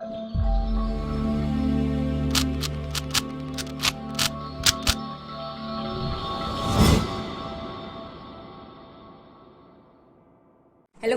Hello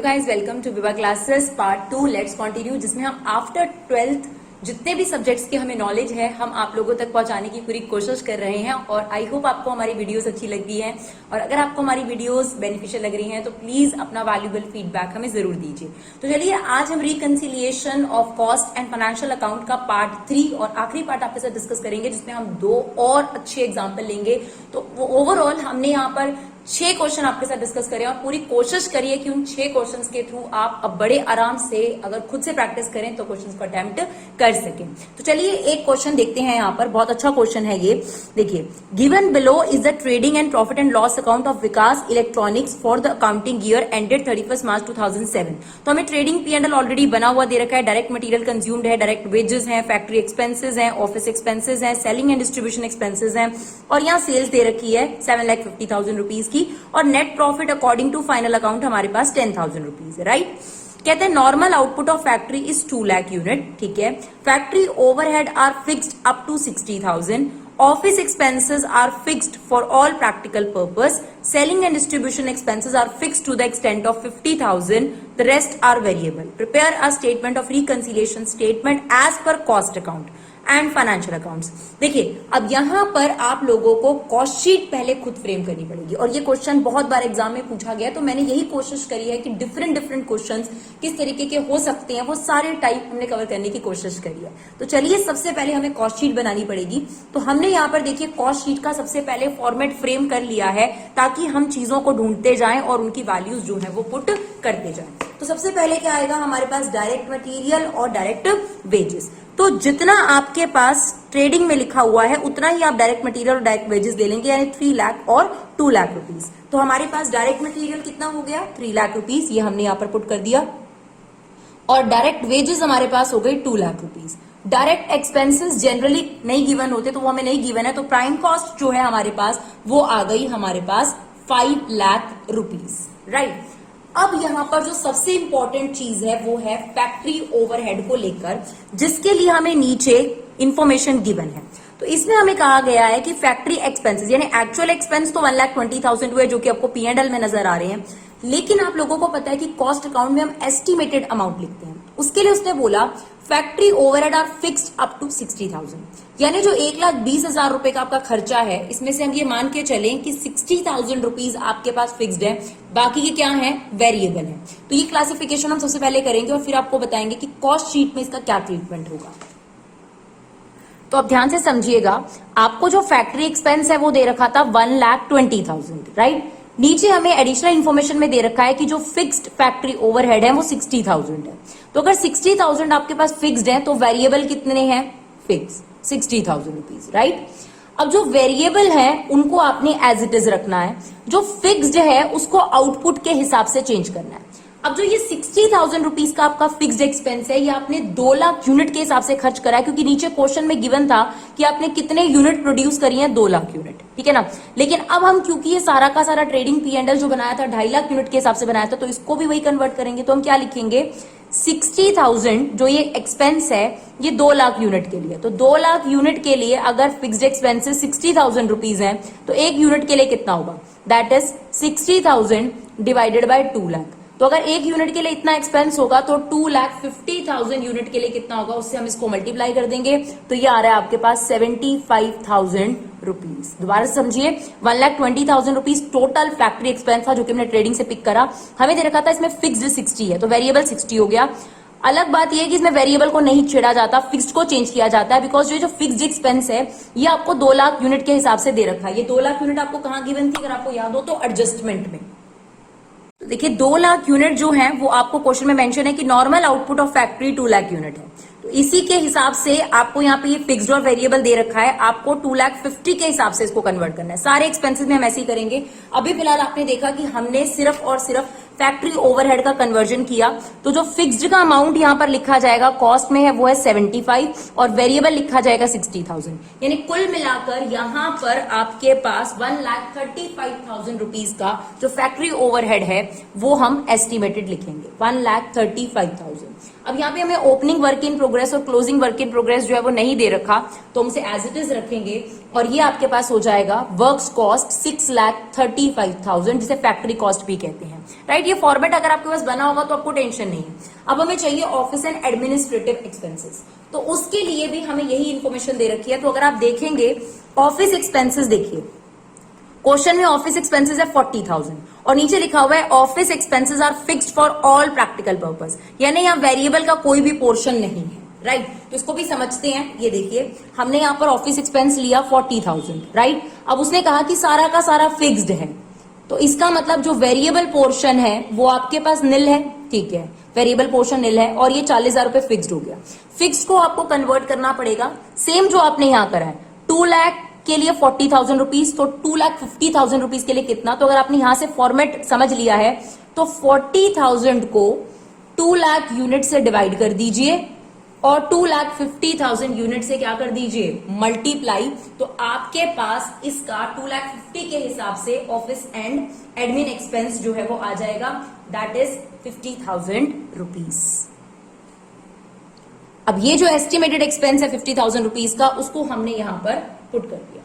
guys, welcome to विवा classes part 2 let's continue, जिसमें हम आफ्टर 12th जितने भी सब्जेक्ट्स की हमें नॉलेज है हम आप लोगों तक पहुंचाने की पूरी कोशिश कर रहे हैं। और आई होप आपको हमारी वीडियोस अच्छी लगती हैं, और अगर आपको हमारी वीडियोस बेनिफिशियल लग रही हैं तो प्लीज अपना वैल्यूबल फीडबैक हमें जरूर दीजिए। तो चलिए, आज हम reconciliation of cost and financial account का पार्ट 3 और आखिरी पार्ट आपके साथ डिस्कस करेंगे, जिसमें हम 2 और अच्छे एग्जाम्पल लेंगे। तो ओवरऑल हमने यहाँ पर 6 क्वेश्चन आपके साथ डिस्कस करें, और पूरी कोशिश करिए कि उन 6 क्वेश्चंस के थ्रू आप अब बड़े आराम से अगर खुद से प्रैक्टिस करें तो क्वेश्चंस को अटेम्प्ट कर सकें। तो चलिए एक क्वेश्चन देखते हैं। यहाँ पर बहुत अच्छा क्वेश्चन है ये, देखिए। Given below is the trading and profit and loss account of Vikas electronics for the accounting year ended 31 मार्च 2007। तो हमें ट्रेडिंग P&L ऑलरेडी बना हुआ दे रखा है, डायरेक्ट मटेरियल कंज्यूम्ड है, डायरेक्ट वेजेस हैं, फैक्ट्री एक्सपेंसेस हैं, ऑफिस एक्सपेंसेस हैं, सेलिंग एंड डिस्ट्रीब्यूशन एक्सपेंसेस हैं, और यहाँ सेल्स दे रखी है 7,50,000 रुपीज की, और net profit according to final account हमारे पास 10,000 रुपीज है, राइट। कहते हैं normal output of factory is 2 lakh unit, ठीक है। Factory overhead are fixed up to 60,000, office expenses are fixed for all practical purpose, selling and distribution expenses are fixed to the extent of 50,000, the rest are variable. Prepare a statement of reconciliation statement as per cost account and financial accounts. देखिए, अब यहां पर आप लोगों को cost sheet पहले खुद frame करनी पड़ेगी, और ये क्वेश्चन बहुत बार एग्जाम में पूछा गया, तो मैंने यही कोशिश करी है कि डिफरेंट क्वेश्चंस किस तरीके के हो सकते हैं वो सारे टाइप हमने कवर करने की कोशिश करी है। तो चलिए, सबसे पहले हमें कॉस्ट शीट बनानी पड़ेगी। तो हमने यहाँ पर देखिए कॉस्ट शीट का सबसे पहले फॉर्मेट फ्रेम कर लिया है, ताकि हम चीजों को ढूंढते जाएं और उनकी वैल्यूज जो है वो पुट करते जाएं। तो सबसे पहले क्या आएगा हमारे पास, डायरेक्ट मटेरियल और डायरेक्ट वेजेस। तो जितना आपके पास ट्रेडिंग में लिखा हुआ है उतना ही आप डायरेक्ट मटेरियल और डायरेक्ट वेजेस ले लेंगे, यानी 3 लाख और 2 लाख रुपीज। तो हमारे पास डायरेक्ट मटेरियल कितना हो गया, 3 लाख रुपीज, ये हमने यहां पर पुट कर दिया, और डायरेक्ट वेजेस हमारे पास हो गई 2 lakh rupees. Direct expenses generally नहीं गिवन होते, तो वो हमें नहीं गिवन है, तो प्राइम कॉस्ट जो है हमारे पास वो आ गई हमारे पास 5 लाख रुपीज, राइट। अब यहां पर जो सबसे इंपॉर्टेंट चीज है वो है फैक्ट्री ओवरहेड को लेकर, जिसके लिए हमें नीचे इंफॉर्मेशन गिवन है। तो इसमें हमें कहा गया है कि फैक्ट्री एक्सपेंसेस यानी एक्चुअल एक्सपेंस तो 1,20,000 हुए, जो कि आपको P&L में नजर आ रहे हैं, लेकिन आप लोगों को पता है कि कॉस्ट अकाउंट में हम एस्टिमेटेड अमाउंट लिखते हैं। उसके लिए उसने बोला factory overhead are fixed up to 60,000, यानी जो 1,20,000 रुपए का आपका खर्चा है, इसमें से हम ये मान के चलें कि 60,000 रुपीज आपके पास फिक्स्ड है, बाकी के क्या है, वेरिएबल है। तो ये क्लासिफिकेशन हम सबसे पहले करेंगे और फिर आपको बताएंगे कि कॉस्ट शीट में इसका क्या ट्रीटमेंट होगा। तो अब ध्यान से समझिएगा, आपको जो फैक्ट्री एक्सपेंस है वो दे रखा था 1,20,000, राइट। नीचे हमें एडिशनल इन्फॉर्मेशन में दे रखा है कि जो फिक्स्ड फैक्ट्री ओवरहेड है वो 60,000 है। तो अगर 60,000 आपके पास फिक्स्ड है तो वेरिएबल कितने हैं, फिक्स 60,000 रुपीज, राइट। अब जो वेरिएबल है उनको आपने एज इट इज रखना है, जो फिक्स्ड है उसको आउटपुट के हिसाब से चेंज करना है। अब जो ये 60,000 रुपीज का आपका फिक्स्ड एक्सपेंस है, ये आपने 2 लाख यूनिट के हिसाब से खर्च करा है, क्योंकि नीचे क्वेश्चन में गिवन था कि आपने कितने यूनिट प्रोड्यूस करी है, 2 लाख यूनिट, ठीक है ना। लेकिन अब हम क्योंकि ये सारा का सारा ट्रेडिंग P&L जो बनाया था 2.5 लाख यूनिट के हिसाब से बनाया था, तो इसको भी वही कन्वर्ट करेंगे। तो हम क्या लिखेंगे, 60,000 जो ये एक्सपेंस है ये 2 लाख यूनिट के लिए। तो 2 लाख यूनिट के लिए अगर फिक्स्ड एक्सपेंसेस 60,000 रुपीज है तो एक यूनिट के लिए कितना होगा, that is 60,000 divided by 2 lakh. तो अगर एक यूनिट के लिए इतना एक्सपेंस होगा तो 2,50,000 यूनिट के लिए कितना होगा, उससे हम इसको मल्टीप्लाई कर देंगे, तो ये आ रहा है आपके पास 75,000 रुपीज। दोबारा से समझिए, 1,20,000 रुपीज टोटल फैक्ट्री एक्सपेंस था जो कि हमने ट्रेडिंग से पिक करा। हमें दे रखा था इसमें फिक्स्ड 60 है, तो वेरिएबल 60 हो गया। अलग बात यह है कि इसमें वेरिएबल को नहीं छेड़ा जाता, फिक्स्ड को चेंज किया जाता है, बिकॉज ये जो फिक्स्ड एक्सपेंस है ये आपको 2 लाख यूनिट के हिसाब से दे रखा है। ये 2 लाख यूनिट आपको कहां गिवन थी, अगर आपको याद हो तो एडजस्टमेंट में। तो देखिए 2 लाख यूनिट जो है वो आपको क्वेश्चन में मेंशन है कि normal output of factory 2 lakh unit है। तो इसी के हिसाब से आपको यहाँ पे ये फिक्स्ड और वेरिएबल दे रखा है, आपको 2,50,000 के हिसाब से इसको कन्वर्ट करना है। सारे एक्सपेंसेस में हम ऐसे ही करेंगे। अभी फिलहाल आपने देखा कि हमने सिर्फ और सिर्फ फैक्ट्री ओवरहेड का कन्वर्जन किया, तो जो फिक्स्ड का अमाउंट यहाँ पर लिखा जाएगा कॉस्ट में है वो है 75 और वेरिएबल लिखा जाएगा 60,000, यानी कुल मिलाकर यहाँ पर आपके पास 1,35,000 रुपीज का जो फैक्ट्री ओवरहेड है वो हम एस्टिमेटेड लिखेंगे, 1,35,000। अब यहाँ पे हमें ओपनिंग वर्क इन प्रोग्रेस और क्लोजिंग वर्क इन प्रोग्रेस जो है वो नहीं दे रखा, तो हम उसे एज इट इज रखेंगे और ये आपके पास हो जाएगा वर्क्स कॉस्ट 6,35,000, जिसे फैक्ट्री कॉस्ट भी कहते हैं, राइट। ये फॉर्मेट अगर आपके पास बना होगा तो आपको टेंशन नहीं है। अब हमें चाहिए ऑफिस एंड एडमिनिस्ट्रेटिव एक्सपेंसेस, तो उसके लिए भी हमें यही इंफॉर्मेशन दे रखी है। तो अगर आप देखेंगे ऑफिस एक्सपेंसेस, देखिए क्वेश्चन में ऑफिस एक्सपेंसेस है 40,000 और नीचे लिखा हुआ है office expenses are fixed for all practical purpose, यानी यहाँ वेरिएबल का कोई भी पोर्शन नहीं है, राइट। तो इसको भी समझते हैं। ये देखिए हमने यहाँ पर ऑफिस एक्सपेंस लिया 40,000, राइट। अब उसने कहा कि सारा का सारा फिक्स्ड है, तो इसका मतलब जो वेरिएबल पोर्शन है वो आपके पास निल है, ठीक है, वेरिएबल पोर्शन निल है और ये 40,000 रुपए फिक्स्ड हो गया। फिक्स्ड को आपको कन्वर्ट करना पड़ेगा, सेम जो आपने यहाँ करा है। 2 लाख के लिए 40,000 रुपीज, तो 2,50,000 रुपीज के लिए कितना, तो अगर आपने यहां से फॉर्मेट समझ लिया है तो 40,000 को 2 लाख यूनिट से डिवाइड कर दीजिए और 2,50,000 यूनिट से क्या कर दीजिए, मल्टीप्लाई। तो आपके पास इसका 2,50,000 के हिसाब से ऑफिस एंड एडमिन एक्सपेंस जो है वो आ जाएगा, दैट इज 50,000 रुपीज। अब ये जो एस्टिमेटेड एक्सपेंस है 50,000 रुपीज का, उसको हमने यहां पर पुट कर दिया।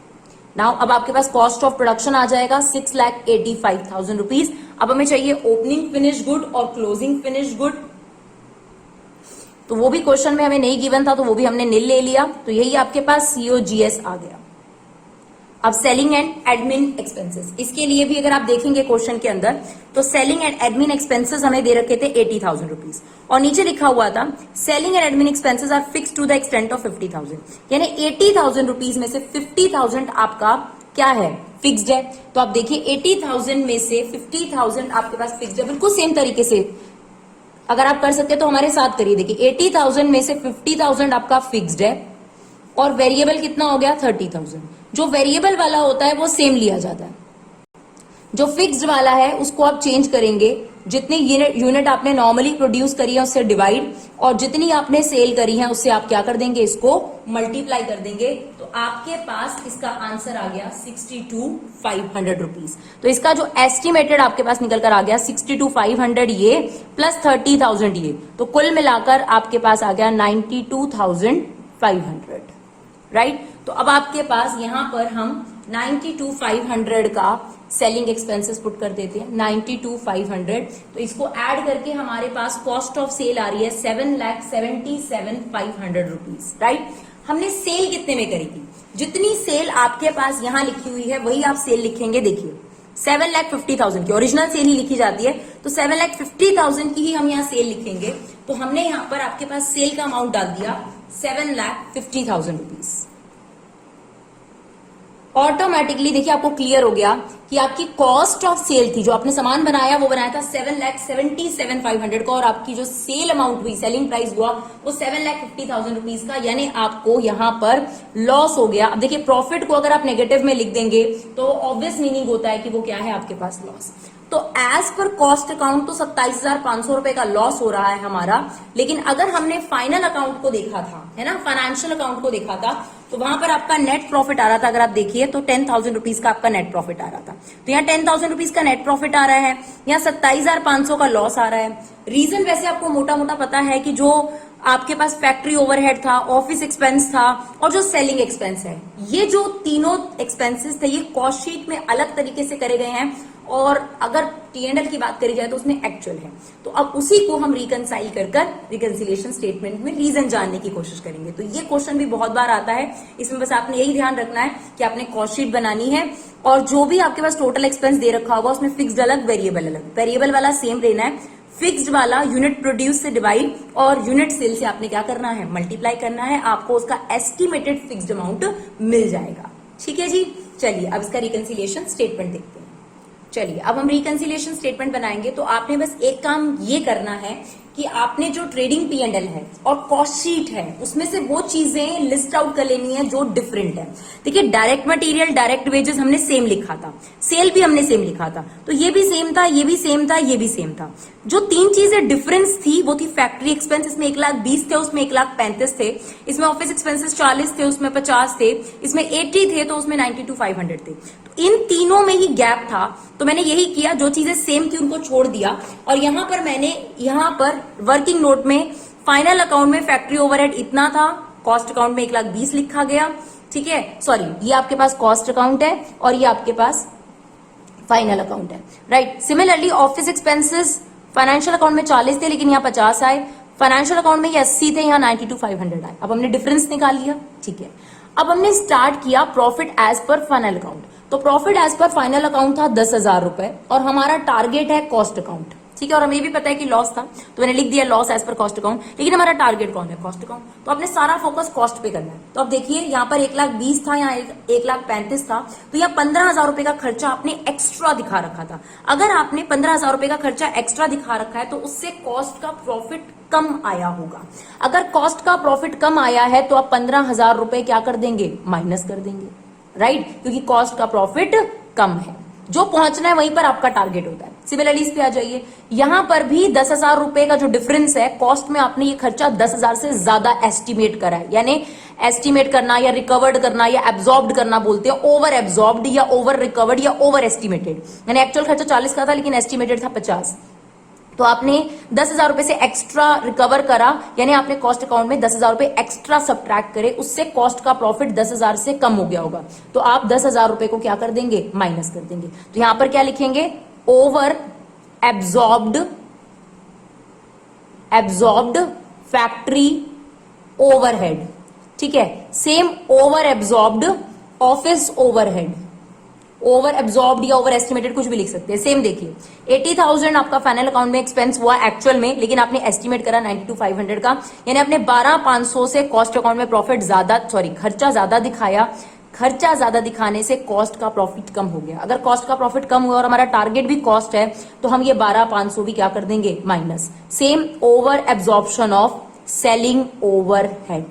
नाउ अब आपके पास कॉस्ट ऑफ प्रोडक्शन आ जाएगा 6,85,000 रुपीज। अब हमें चाहिए ओपनिंग फिनिश गुड और क्लोजिंग फिनिश गुड, तो वो भी क्वेश्चन में हमें नहीं गिवन था, तो वो भी हमने निल ले लिया, तो यही आपके पास COGS आ गया। अब सेलिंग एंड एडमिन एक्सपेंसेस, इसके लिए भी अगर आप देखेंगे क्वेश्चन के अंदर, तो सेलिंग एंड एडमिन एक्सपेंसेस हमें दे रखे थे 80,000 रुपीज और नीचे लिखा हुआ था selling and admin expenses are fixed to the extent of 50,000, यानी 80,000 रुपीज में से 50,000 आपका क्या है, फिक्स्ड है। तो आप देखिए 80,000 में से 50,000 आपके पास फिक्स्ड है। बिल्कुल सेम तरीके से अगर आप कर सकते तो हमारे साथ करिए। देखिए 80,000 में से 50,000 आपका फिक्स्ड है और वेरिएबल कितना हो गया 30,000। जो वेरिएबल वाला होता है वो सेम लिया जाता है, जो फिक्स्ड वाला है उसको आप चेंज करेंगे, जितनी यूनिट आपने नॉर्मली प्रोड्यूस करी है उससे डिवाइड, और जितनी आपने सेल करी है उससे आप क्या कर देंगे, इसको मल्टीप्लाई कर देंगे। तो आपके पास इसका आंसर आ गया 62,500 रुपीज। तो इसका जो एस्टिमेटेड आपके पास निकल कर आ गया 62,500 ये प्लस 30,000 ये, तो कुल मिलाकर आपके पास आ गया 92,500, राइट। तो अब आपके पास यहां पर हम 92,500 का सेलिंग एक्सपेंसेस पुट कर देते हैं, 92,500। तो इसको ऐड करके हमारे पास कॉस्ट ऑफ सेल आ रही है 7,77,500 रुपीज, राइट। हमने सेल कितने में करी थी, जितनी सेल आपके पास यहां लिखी हुई है वही आप सेल लिखेंगे। देखिए 7,50,000 की ओरिजिनल सेल ही लिखी जाती है, तो 7,50,000 की ही हम यहाँ सेल लिखेंगे। तो हमने यहाँ पर आपके पास सेल का अमाउंट डाल दिया 7,50,000 रुपीज। ऑटोमेटिकली देखिए आपको क्लियर हो गया कि आपकी कॉस्ट ऑफ सेल थी, जो आपने सामान बनाया वो बनाया था 7,77,500 का, और आपकी जो सेल अमाउंट हुई, सेलिंग प्राइस हुआ वो 7,50,000 रुपीज का, यानी आपको यहां पर लॉस हो गया। अब देखिए प्रॉफिट को अगर आप नेगेटिव में लिख देंगे तो ऑब्वियस मीनिंग होता है कि वो क्या है आपके पास, लॉस। तो एज पर कॉस्ट अकाउंट तो 27,500 रुपए का लॉस हो रहा है हमारा, लेकिन अगर हमने फाइनल अकाउंट को देखा था, है ना, फाइनेंशियल अकाउंट को देखा था, तो वहां पर आपका नेट प्रॉफिट आ रहा था। अगर आप देखिए तो 10,000 रुपीज का आपका नेट प्रॉफिट आ रहा था। तो यहाँ 10,000 रुपीज का नेट प्रॉफिट आ रहा है, यहाँ 27,500 का लॉस आ रहा है। रीजन वैसे आपको मोटा मोटा पता है कि जो आपके पास फैक्ट्री ओवरहेड था, ऑफिस एक्सपेंस था और जो सेलिंग एक्सपेंस है, ये जो तीनों एक्सपेंसेस थे ये कॉस्ट शीट में अलग तरीके से करे गए हैं, और अगर T&L की बात करी जाए तो उसमें एक्चुअल है। तो अब उसी को हम रिकंसाइल कर रिकंसिलिएशन स्टेटमेंट में रीजन जानने की कोशिश करेंगे। तो ये क्वेश्चन भी बहुत बार आता है, इसमें बस आपने यही ध्यान रखना है कि आपने कॉस्ट शीट बनानी है, और जो भी आपके पास टोटल एक्सपेंस दे रखा होगा उसमें फिक्स्ड अलग, वेरिएबल अलग। वेरिएबल वाला सेम रहना है, फिक्स्ड वाला यूनिट प्रोड्यूस से डिवाइड और यूनिट सेल से आपने क्या करना है, मल्टीप्लाई करना है। आपको उसका एस्टिमेटेड फिक्स्ड अमाउंट मिल जाएगा। ठीक है जी, चलिए अब इसका रिकंसिलिएशन स्टेटमेंट देखते हैं। चलिए अब हम रिकंसिलिएशन स्टेटमेंट बनाएंगे। तो आपने बस एक काम ये करना है कि आपने जो ट्रेडिंग P&L है और कॉस्ट शीट है उसमें से वो चीजें लिस्ट आउट कर लेनी है जो डिफरेंट है। देखिए डायरेक्ट मटेरियल, डायरेक्ट वेजेस हमने सेम लिखा था, सेल भी हमने सेम लिखा था, तो ये भी सेम था, ये भी सेम था, ये भी सेम था। जो तीन चीजें डिफरेंस थी वो थी फैक्ट्री एक्सपेंस, इसमें 1,20,000 थे, उसमें 1,35,000 थे, इसमें ऑफिस एक्सपेंसेस 40 थे, उसमें 50 थे, इसमें 80 थे, तो उसमें 92,500 थे। तो इन तीनों में ही गैप था, तो मैंने यही किया, जो चीजें सेम थी उनको छोड़ दिया, और यहां पर मैंने यहाँ पर वर्किंग नोट में फाइनल अकाउंट में फैक्ट्री ओवरहेड इतना था, कॉस्ट अकाउंट में 1,20,000 लिखा गया, ठीक है। सॉरी, ये आपके पास कॉस्ट अकाउंट है और ये आपके पास फाइनल अकाउंट है, right. Similarly office expenses financial account में 40 थे लेकिन यहाँ 50 आए, फाइनेंशियल अकाउंट में ये 80 थे, यहाँ 92,500 आए। अब हमने डिफरेंस निकाल लिया, ठीक है। अब हमने स्टार्ट किया profit as per final account. तो profit as per final account था 10,000 रुपए और हमारा टारगेट है कॉस्ट अकाउंट, ठीक है। और हमें भी पता है कि लॉस था तो मैंने लिख दिया loss as per cost account, लेकिन हमारा टारगेट कौन है? Cost account. तो अपने सारा फोकस कॉस्ट पे करना है। तो अब देखिए यहाँ पर 1,20,000 था, यहाँ 1,35,000 था, तो यहाँ 15,000 रुपए का खर्चा आपने एक्स्ट्रा दिखा रखा था। अगर आपने 15,000 रुपए का खर्चा एक्स्ट्रा दिखा रखा है तो उससे कॉस्ट का प्रॉफिट कम आया होगा। अगर कॉस्ट का प्रॉफिट कम आया है तो आप 15,000 रुपए क्या कर देंगे? माइनस कर देंगे, राइट, क्योंकि कॉस्ट का प्रॉफिट कम है। जो पहुंचना है वहीं पर आपका टारगेट होता है। सिमिलरली इस पे आ जाइए, यहां पर भी 10,000 रुपए का जो डिफरेंस है, कॉस्ट में आपने ये खर्चा 10,000 से ज्यादा एस्टिमेट करा है, यानी एस्टिमेट करना या रिकवर्ड करना या एब्जॉर्ब्ड करना बोलते हैं, ओवर एब्जॉर्ब्ड या ओवर रिकवर्ड या ओवर एस्टिमेटेड। यानी एक्चुअल खर्चा 40 का था लेकिन एस्टिमेटेड था 50, तो आपने 10,000 रुपए से एक्स्ट्रा रिकवर करा, यानी आपने कॉस्ट अकाउंट में 10,000 रुपए एक्स्ट्रा सब्ट्रैक्ट करे, उससे कॉस्ट का प्रॉफिट 10,000 से कम हो गया होगा। तो आप 10,000 रुपए को क्या कर देंगे? माइनस कर देंगे। तो यहां पर क्या लिखेंगे? ओवर एब्जॉर्ब्ड फैक्ट्री ओवरहेड, ठीक है। Same over absorbed office overhead, over absorbed या ओवर एस्टिमेटेड कुछ भी लिख सकते हैं। सेम देखिए 80,000 आपका फाइनल अकाउंट में एक्सपेंस हुआ एक्चुअल में, लेकिन आपने एस्टिमेट करा 92,500 का, यानी आपने 12,500 से कॉस्ट अकाउंट में प्रॉफिट ज्यादा, सॉरी खर्चा ज्यादा दिखाया। खर्चा ज्यादा दिखाने से कॉस्ट का प्रॉफिट कम हो गया। अगर कॉस्ट का प्रॉफिट कम हुआ और हमारा टारगेट भी कॉस्ट है तो हम ये 12,500 भी क्या कर देंगे? Minus. Same over absorption of selling overhead.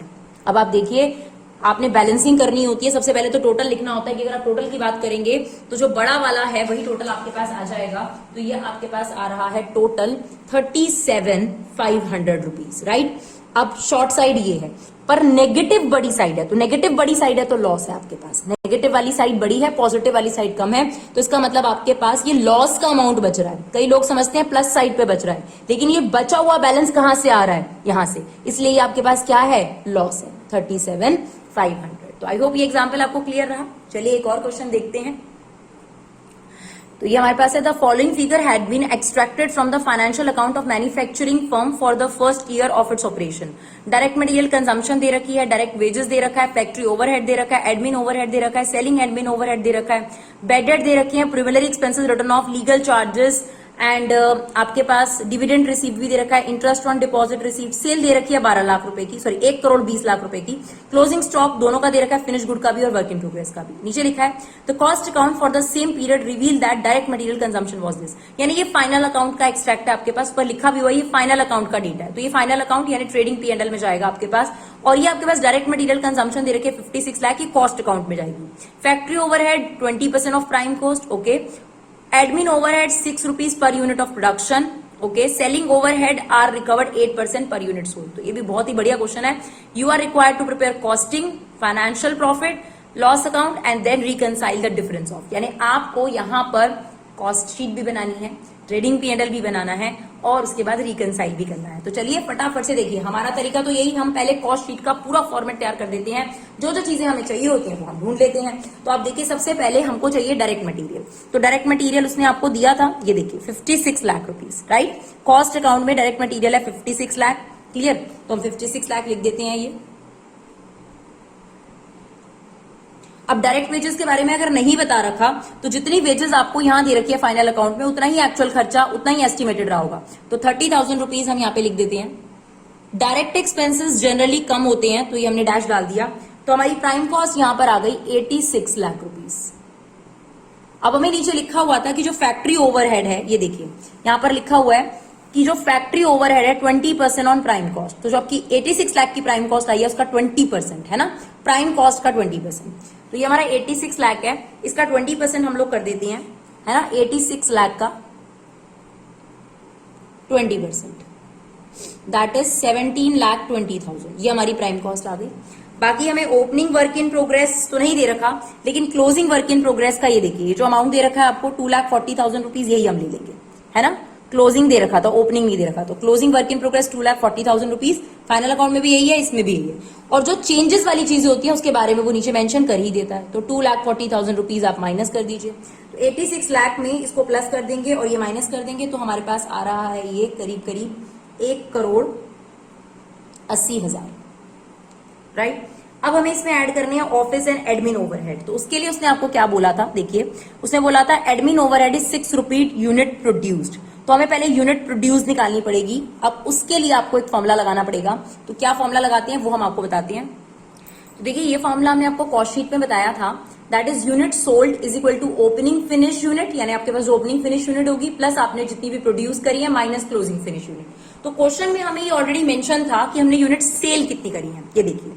अब आप देखिए आपने बैलेंसिंग करनी होती है। सबसे पहले तो टोटल लिखना होता है कि अगर आप टोटल की बात करेंगे तो जो बड़ा वाला है वही टोटल आपके पास आ जाएगा। तो ये आपके पास आ रहा है टोटल 37,500 रुपीज, राइट। अब शॉर्ट साइड ये है, पर नेगेटिव बड़ी साइड है, तो नेगेटिव बड़ी साइड है तो लॉस है आपके पास। नेगेटिव वाली साइड बड़ी है, पॉजिटिव वाली साइड कम है, तो इसका मतलब आपके पास ये लॉस का अमाउंट बच रहा है। कई लोग समझते हैं प्लस साइड पे बच रहा है, लेकिन ये बचा हुआ बैलेंस कहां से आ रहा है? यहां से, इसलिए ये आपके पास क्या है? लॉस है 37,500। तो आई होप ये एग्जाम्पल आपको क्लियर रहा। चलिए एक और क्वेश्चन देखते हैं। तो ये हमारे पास है, the following figure had been extracted from the financial account of manufacturing firm for the first year of its operation. Direct material consumption दे रखी है, डायरेक्ट वेजेस दे रखा है, फैक्ट्री ओवरहेड दे रखा है, एडमिन ओवरहेड दे रखा है, सेलिंग एडमिन ओवरहेड दे रखा है, बैड डेट दे रखी है, preliminary expenses, return of legal charges and आपके पास डिविडेंड रिसीव भी दे रखा है, interest on deposit receive, sale दे रखी है 12 लाख रुपए की, सॉरी 1,20,00,000 रुपए की, क्लोजिंग स्टॉक दोनों का दे रखा है, फिनिश गुड का भी और वर्क इन प्रोग्रेस का भी। नीचे लिखा है the cost account for the same period reveal that direct material consumption was this. यानी ये फाइनल अकाउंट का एक्सट्रैक्ट है आपके पास, पर लिखा भी वही फाइनल अकाउंट का डेटा है। तो ये फाइनल अकाउंट यानी ट्रेडिंग P&L में जाएगा आपके पास, और ये आपके पास डायरेक्ट मटेरियल कंजम्पशन दे रखे 56 लाख की कॉस्ट अकाउंट में जाएगी। Factory overhead 20% of prime cost, okay. Admin overhead 6 rupees per unit of production, okay. Selling overhead are recovered 8% per unit sold. तो ये भी बहुत ही बढ़िया क्वेश्चन है। You are required to prepare costing, financial profit, loss account and then reconcile the difference of, यानी आपको यहां पर कॉस्ट शीट भी बनानी है, ट्रेडिंग P&L भी बनाना है और उसके बाद रिकनसाइल भी करना है। तो चलिए फटाफट से देखिए, हमारा तरीका तो यही, हम पहले कॉस्ट शीट का पूरा फॉर्मेट तैयार कर देते हैं, जो जो चीजें हमें चाहिए होती हैं वो हम ढूंढ लेते हैं। तो आप देखिए सबसे पहले हमको चाहिए डायरेक्ट मटेरियल। तो डायरेक्ट मटेरियल उसने आपको दिया था, ये देखिए 56 lakh rupees, right. Cost account में डायरेक्ट मटेरियल है 56 लाख, क्लियर। तो हम 56 लाख लिख देते हैं ये। अब डायरेक्ट वेजेस के बारे में अगर नहीं बता रखा तो जितनी वेजेस आपको यहां दे रखी है फाइनल अकाउंट में, उतना ही एक्चुअल खर्चा, उतना ही एस्टिमेटेड रहा होगा। तो 30,000 रुपीज हम यहाँ पे लिख देते हैं। डायरेक्ट एक्सपेंसेस जनरली कम होते हैं, तो ये हमने डैश डाल दिया। तो हमारी प्राइम कॉस्ट यहां पर आ गई 86 लाख रुपीज। अब हमें नीचे लिखा हुआ था कि जो फैक्ट्री ओवरहेड है, ये देखिए यहां पर लिखा हुआ है कि जो फैक्ट्री ओवरहेड है 20% ऑन प्राइम कॉस्ट। तो जो आपकी 86 लाख की प्राइम कॉस्ट आई है उसका 20% है ना, प्राइम कॉस्ट का 20%। तो ये हमारा 86 लाख है, इसका 20% हम लोग कर देते हैं, है ना। 86 लाख का 20% दैट इज 17,20,000, ये हमारी प्राइम कॉस्ट आ गई। बाकी हमें ओपनिंग वर्क इन प्रोग्रेस तो नहीं दे रखा, लेकिन क्लोजिंग वर्क इन प्रोग्रेस का ये देखिए, जो अमाउंट दे रखा है आपको 2,40,000 रुपीज, यही हम ले लेंगे, है ना। क्लोजिंग दे रखा था, ओपनिंग नहीं दे रखा। तो closing work in progress 2,40,000 rupees, final account में भी यही है, इसमें भी यही है। और जो चेंजेस वाली चीजें होती हैं उसके बारे में वो नीचे मेंशन कर ही देता है। तो 2,40,000 रुपीज आप माइनस कर दीजिए। तो 86 लाख में इसको प्लस कर देंगे और ये माइनस कर देंगे, तो हमारे पास आ रहा है ये करीब करीब 1,80,00,000, राइट। अब हमें इसमें ऐड करने हैं ऑफिस एंड एडमिन ओवरहेड। तो उसके लिए उसने आपको क्या बोला था, देखिए उसने बोला था admin overhead is 6 rupees unit produced. तो हमें पहले यूनिट प्रोड्यूस निकालनी पड़ेगी। अब उसके लिए आपको एक फॉर्मूला लगाना पड़ेगा। तो क्या फॉर्मूला लगाते हैं वो हम आपको बताते हैं। तो देखिए ये फॉर्मूला हमने आपको कॉस्ट शीट में बताया था, that is unit sold is equal to opening finish unit, यानी आपके पास जो ओपनिंग फिनिश यूनिट होगी प्लस आपने जितनी भी प्रोड्यूस करी है माइनस क्लोजिंग फिनिश यूनिट। तो क्वेश्चन में हमें ये ऑलरेडी मेंशन था कि हमने यूनिट सेल कितनी करी है। ये देखिए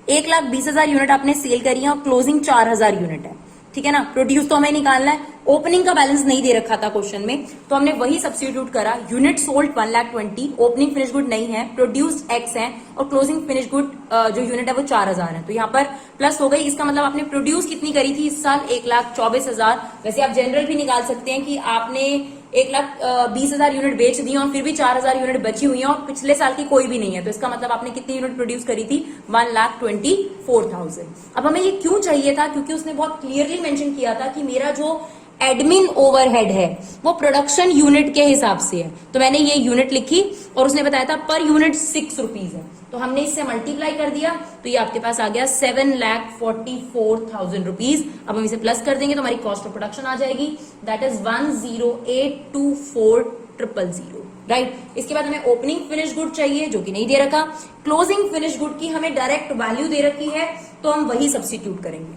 1,20,000 यूनिट आपने सेल करी है और क्लोजिंग 4,000 यूनिट है, ठीक है ना। प्रोड्यूस तो हमें निकालना है, ओपनिंग का बैलेंस नहीं दे रखा था क्वेश्चन में, तो हमने वही सब्स्टिट्यूट करा। Unit sold 1,20,000, opening finish good नहीं है, प्रोड्यूस्ड एक्स है और क्लोजिंग फिनिश गुड जो यूनिट है वो 4,000 है। तो यहाँ पर प्लस हो गई। इसका मतलब आपने प्रोड्यूस कितनी करी थी इस साल, 1,24,000। वैसे आप जनरल भी निकाल सकते हैं कि आपने 1,20,000 यूनिट बेच दी और फिर भी 4,000 यूनिट बची हुई है और पिछले साल की कोई भी नहीं है। तो इसका मतलब आपने कितनी यूनिट प्रोड्यूस करी थी, 1,24,000। अब हमें ये क्यों चाहिए था, क्योंकि उसने बहुत क्लियरली मेंशन किया था कि मेरा जो एडमिन ओवरहेड है वो प्रोडक्शन यूनिट के हिसाब से है। तो मैंने ये यूनिट लिखी और उसने बताया था पर यूनिट 6 रुपीज है, तो हमने इससे मल्टीप्लाई कर दिया। तो ये आपके पास आ गया 7,44,000 रुपीज। अब हम इसे प्लस कर देंगे तो हमारी कॉस्ट ऑफ प्रोडक्शन आ जाएगी, दैट इज 10824,000, राइट। इसके बाद हमें ओपनिंग फिनिश गुड चाहिए जो कि नहीं दे रखा। क्लोजिंग फिनिश गुड की हमें डायरेक्ट वैल्यू दे रखी है, तो हम वही सब्स्टिट्यूट करेंगे।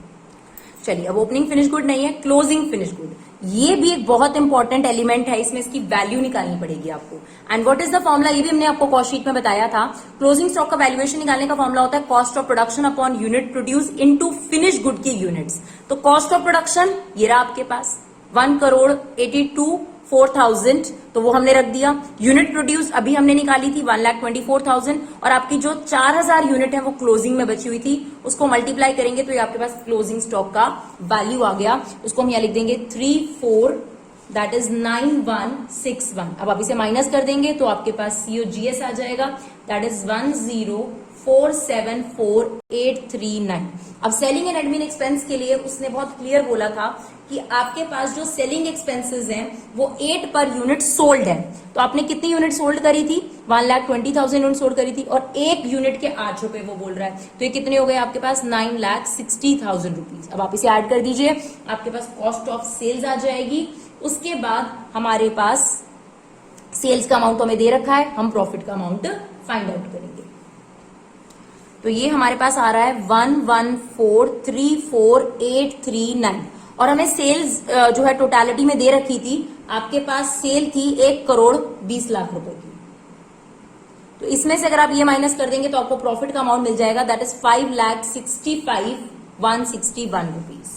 चलिए अब ओपनिंग फिनिश गुड नहीं है, क्लोजिंग फिनिश गुड, ये भी एक बहुत इंपॉर्टेंट एलिमेंट है, इसमें इसकी वैल्यू निकालनी पड़ेगी आपको। And what is the formula, ये भी हमने आपको कॉस्ट शीट में बताया था। क्लोजिंग स्टॉक का वैल्यूएशन निकालने का फॉर्मूला होता है cost of production upon unit produce into finish good की यूनिट्स। तो कॉस्ट ऑफ प्रोडक्शन ये रहा आपके पास 1,82,04,000, तो वो हमने रख दिया। यूनिट प्रोड्यूस अभी हमने निकाली थी 1,24,000 और आपकी जो 4,000 यूनिट है वो क्लोजिंग में बची हुई थी, उसको मल्टीप्लाई करेंगे तो ये आपके पास क्लोजिंग स्टॉक का वैल्यू आ गया। उसको हम यहाँ लिख देंगे 34, दैट इज 9161। अब आप इसे माइनस कर देंगे तो आपके पास COGS आ जाएगा, दैट इज 1,04,74839। अब सेलिंग एंड एडमिन एक्सपेंस के लिए उसने बहुत क्लियर बोला था कि आपके पास जो सेलिंग एक्सपेंसेस हैं वो 8 पर यूनिट सोल्ड है। तो आपने कितनी यूनिट सोल्ड करी थी, 1,20,000 यूनिट सोल्ड करी थी और एक यूनिट के 8 रुपए वो बोल रहा है। तो ये कितने हो गए आपके पास, 9,60,000 रुपीज। अब आप इसे ऐड कर दीजिए, आपके पास कॉस्ट ऑफ सेल्स आ जाएगी। उसके बाद हमारे पास सेल्स का अमाउंट हमें दे रखा है, हम प्रॉफिट का अमाउंट फाइंड आउट करेंगे। तो ये हमारे पास आ रहा है 1,14,34,839 और हमें सेल्स जो है टोटलिटी में दे रखी थी, आपके पास सेल थी 1,20,00,000 रुपए की। तो इसमें से अगर आप ये माइनस कर देंगे तो आपको प्रॉफिट का अमाउंट मिल जाएगा, दैट इज 5,65,161 रुपीज।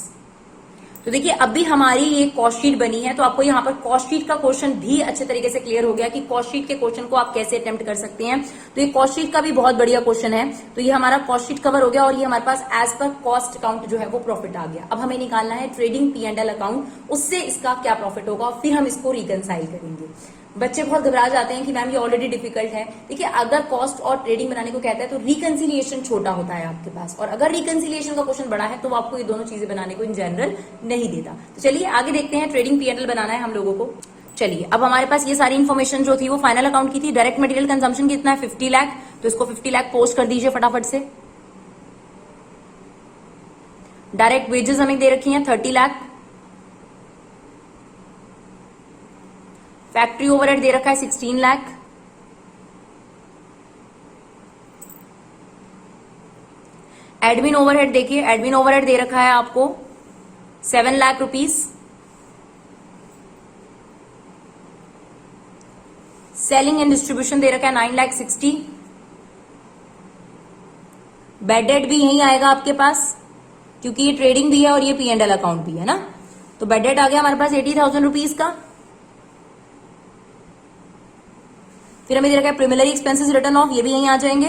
तो देखिए अभी हमारी ये कॉस्ट शीट बनी है, तो आपको यहाँ पर कॉस्ट शीट का क्वेश्चन भी अच्छे तरीके से क्लियर हो गया कि कॉस्ट शीट के क्वेश्चन को आप कैसे अटेम्प्ट कर सकते हैं। तो ये कॉस्ट शीट का भी बहुत बढ़िया क्वेश्चन है। तो ये हमारा कॉस्ट शीट कवर हो गया और ये हमारे पास एज पर कॉस्ट अकाउंट जो है वो प्रॉफिट आ गया। अब हमें निकालना है ट्रेडिंग P&L अकाउंट, उससे इसका क्या प्रॉफिट होगा और फिर हम इसको रिकनसाइल करेंगे। बच्चे बहुत घबरा जाते हैं कि मैम ये ऑलरेडी डिफिकल्ट है। देखिए अगर कॉस्ट और ट्रेडिंग बनाने को कहता है तो रिकंसिलिएशन छोटा होता है आपके पास, और अगर रिकंसिलिएशन का क्वेश्चन बड़ा है तो वो आपको ये दोनों चीजें बनाने को इन जनरल नहीं देता। तो चलिए आगे देखते हैं, ट्रेडिंग P&L बनाना है हम लोगों को। चलिए अब हमारे पास ये सारी इन्फॉर्मेशन जो थी वो फाइनल अकाउंट की थी। डायरेक्ट मटेरियल कंजम्पशन कितना है, 50 लाख, तो इसको 50 लाख पोस्ट कर दीजिए फटाफट से। डायरेक्ट वेजेस हमें दे रखी हैं 30 लाख। फैक्ट्री ओवरहेड दे रखा है 16 लाख। एडमिन ओवरहेड देखिए, एडमिन ओवरहेड दे रखा है आपको 7 lakh rupees. Selling and distribution दे रखा है 9,60,000। बैड डेट भी यही आएगा आपके पास क्योंकि ये ट्रेडिंग भी है और ये P&L अकाउंट भी है ना। तो बैड डेट आ गया हमारे पास 80,000 रुपीज का। फिर हमें दे रखा है प्रीमिलरी एक्सपेंसेस रिटर्न ऑफ, ये भी यहीं आ जाएंगे,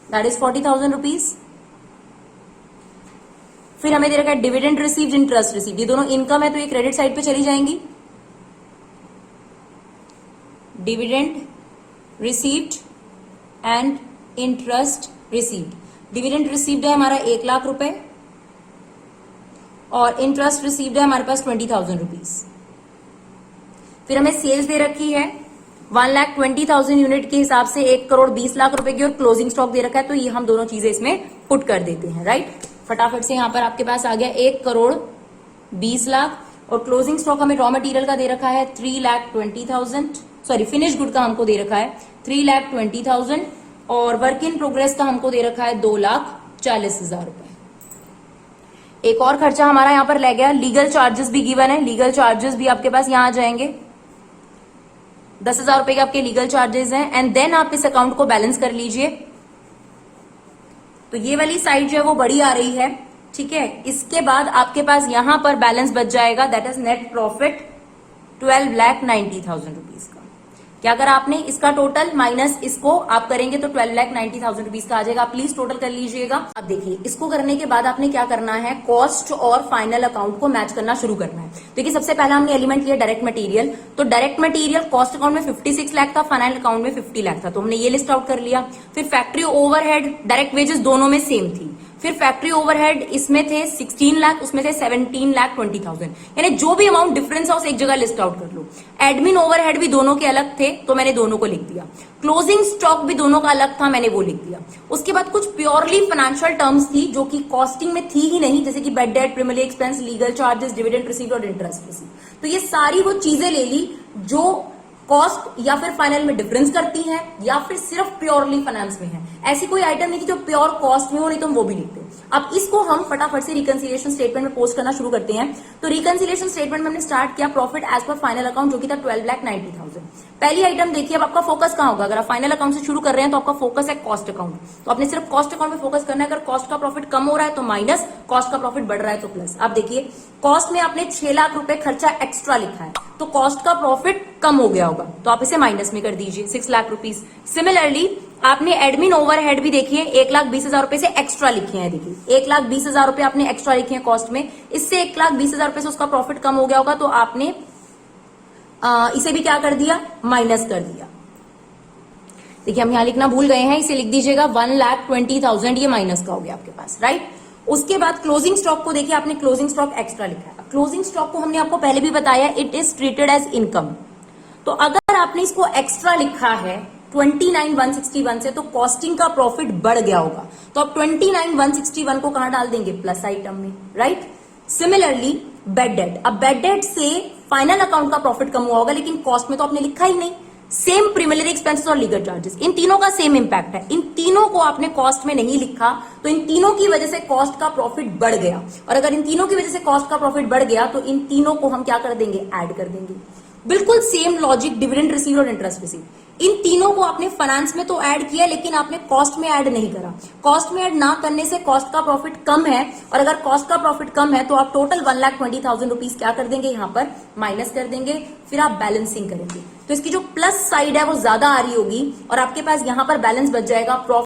दैट इज 40,000 रुपीज। फिर हमें दे रखा है डिविडेंड रिसीव्ड, इंटरेस्ट रिसीव्ड, ये दोनों इनकम है तो ये क्रेडिट साइड पे चली जाएंगी। Dividend received and interest received. Dividend received है हमारा 1 लाख रुपए और इंटरेस्ट रिसीव्ड है हमारे पास 20,000 रुपीज। फिर हमें सेल्स दे रखी है 1,20,000 यूनिट के हिसाब से 1,20,00,000 रुपए की और क्लोजिंग स्टॉक दे रखा है, तो ये हम दोनों चीजें इसमें पुट कर देते हैं, राइट। फटाफट से यहां पर आपके पास आ गया 1,20,00,000 और क्लोजिंग स्टॉक हमें रॉ मटेरियल का दे रखा है 3,20,000, सॉरी फिनिश गुड का हमको दे रखा है 3,20,000 और वर्क इन प्रोग्रेस का हमको दे रखा है 2,40,000 रुपए। एक और खर्चा हमारा यहां पर लग गया, लीगल चार्जेस भी गिवन है, लीगल चार्जेस भी आपके पास यहां आ जाएंगे, 10,000 रुपए के आपके लीगल चार्जेस हैं। एंड देन आप इस अकाउंट को बैलेंस कर लीजिए, तो ये वाली साइड जो है वो बड़ी आ रही है, ठीक है। इसके बाद आपके पास यहां पर बैलेंस बच जाएगा, that is net profit 12,90,000 rupees का। क्या अगर आपने इसका टोटल माइनस इसको आप करेंगे तो 12,90,000 रुपीज का आ जाएगा। प्लीज टोटल कर लीजिएगा। अब देखिए इसको करने के बाद आपने क्या करना है, कॉस्ट और फाइनल अकाउंट को मैच करना शुरू करना है। देखिए सबसे पहला हमने एलिमेंट लिया डायरेक्ट मटेरियल, तो डायरेक्ट मटेरियल कॉस्ट अकाउंट में 56 लाख था, फाइनल अकाउंट में 50 लाख था, तो हमने ये लिस्ट आउट कर लिया। फिर फैक्ट्री ओवरहेड डायरेक्ट वेजेस दोनों में सेम थी। फिर फैक्ट्री ओवरहेड इसमें थे 16 लाख, उसमें थे 17,20,000, यानी जो भी अमाउंट डिफरेंस है उस एक जगह लिस्ट आउट कर लो। एडमिन ओवरहेड भी दोनों के अलग थे तो मैंने दोनों को लिख दिया। क्लोजिंग स्टॉक भी दोनों का अलग था, मैंने वो लिख दिया। उसके बाद कुछ प्योरली फाइनेंशियल टर्म्स थी जो कि कॉस्टिंग में थी ही नहीं, जैसे कि bad debt, preliminary expense, legal charges, dividend received और इंटरेस्ट रिसीव्ड। तो ये सारी वो चीजें ले ली जो कॉस्ट या फिर फाइनल में डिफरेंस करती हैं या फिर सिर्फ प्योरली फाइनेंस में है। ऐसी कोई आइटम नहीं थी जो प्योर कॉस्ट में हो, नहीं तो हम वो भी लिखते हैं। अब इसको हम फटाफट से रिकंसिलिएशन स्टेटमेंट में पोस्ट करना शुरू करते हैं। तो रिकंसिलिएशन स्टेटमेंट में हमने स्टार्ट किया profit as per final account जो कि था 12,90,000। पहली आइटम देखिए, अब आपका फोकस कहां होगा, अगर आप फाइनल अकाउंट से शुरू कर रहे हैं तो आपका फोकस है कॉस्ट अकाउंट, तो आपने सिर्फ कॉस्ट अकाउंट में फोकस करना है। अगर कॉस्ट का प्रॉफिट कम हो रहा है तो माइनस, कॉस्ट का प्रॉफिट बढ़ रहा है तो प्लस। आप देखिए कॉस्ट में आपने 6 लाख रुपए खर्चा एक्स्ट्रा लिखा है तो कॉस्ट का प्रॉफिट कम हो गया होगा, तो आप इसे माइनस में कर दीजिए 6 लाख रुपीज। सिमिलरली आपने एडमिन ओवरहेड भी देखिए 1,20,000 रुपए से एक्स्ट्रा लिखे हैं। देखिए 1,20,000 रुपए आपने एक्स्ट्रा लिखे हैं कॉस्ट में, इससे 1,20,000 रुपए से उसका प्रॉफिट कम हो गया होगा, तो आपने इसे भी क्या कर दिया, माइनस कर दिया। देखिए हम यहां लिखना भूल गए हैं, इसे लिख दीजिएगा 1,20,000, ये माइनस का हो गया आपके पास, राइट। उसके बाद क्लोजिंग स्टॉक को देखिए, आपने क्लोजिंग स्टॉक एक्स्ट्रा लिखा है। क्लोजिंग स्टॉक को हमने आपको पहले भी बताया, it is treated as income. तो अगर आपने इसको एक्स्ट्रा लिखा है 29,161 से, तो कॉस्टिंग का प्रॉफिट बढ़ गया होगा, तो आप 29,161 को कहां डाल देंगे, प्लस आइटम में, राइट। सिमिलरली बेड डेट, अब बेड डेट से फाइनल अकाउंट का प्रॉफिट कम हुआ होगा, लेकिन कॉस्ट में तो आपने लिखा ही नहीं। सेम प्रीमियरी एक्सपेंसेस और लीगल चार्जेस, इन तीनों का सेम इंपैक्ट है, इन तीनों को आपने कॉस्ट में नहीं लिखा, तो इन तीनों की वजह से कॉस्ट का प्रॉफिट बढ़ गया। और अगर इन तीनों की वजह से कॉस्ट का प्रॉफिट बढ़ गया तो इन तीनों को हम क्या कर देंगे, ऐड कर देंगे। बिल्कुल सेम लॉजिक डिविडेंड रिसीव और इंटरेस्ट रिसीव, इन तीनों को आपने फाइनेंस में तो ऐड किया लेकिन आपने कॉस्ट में ऐड नहीं करा। कॉस्ट में ऐड ना करने से कॉस्ट का प्रॉफिट कम है, और अगर कॉस्ट का प्रॉफिट कम है तो आप टोटल 1,20,000 रुपीज क्या कर देंगे, यहां पर माइनस कर देंगे, फिर आप बैलेंसिंग करेंगे। तो इसकी जो प्लस साइड है वो ज्यादा आ रही होगी और आपके पास यहां पर बैलेंस बच जाएगा प्रॉफिट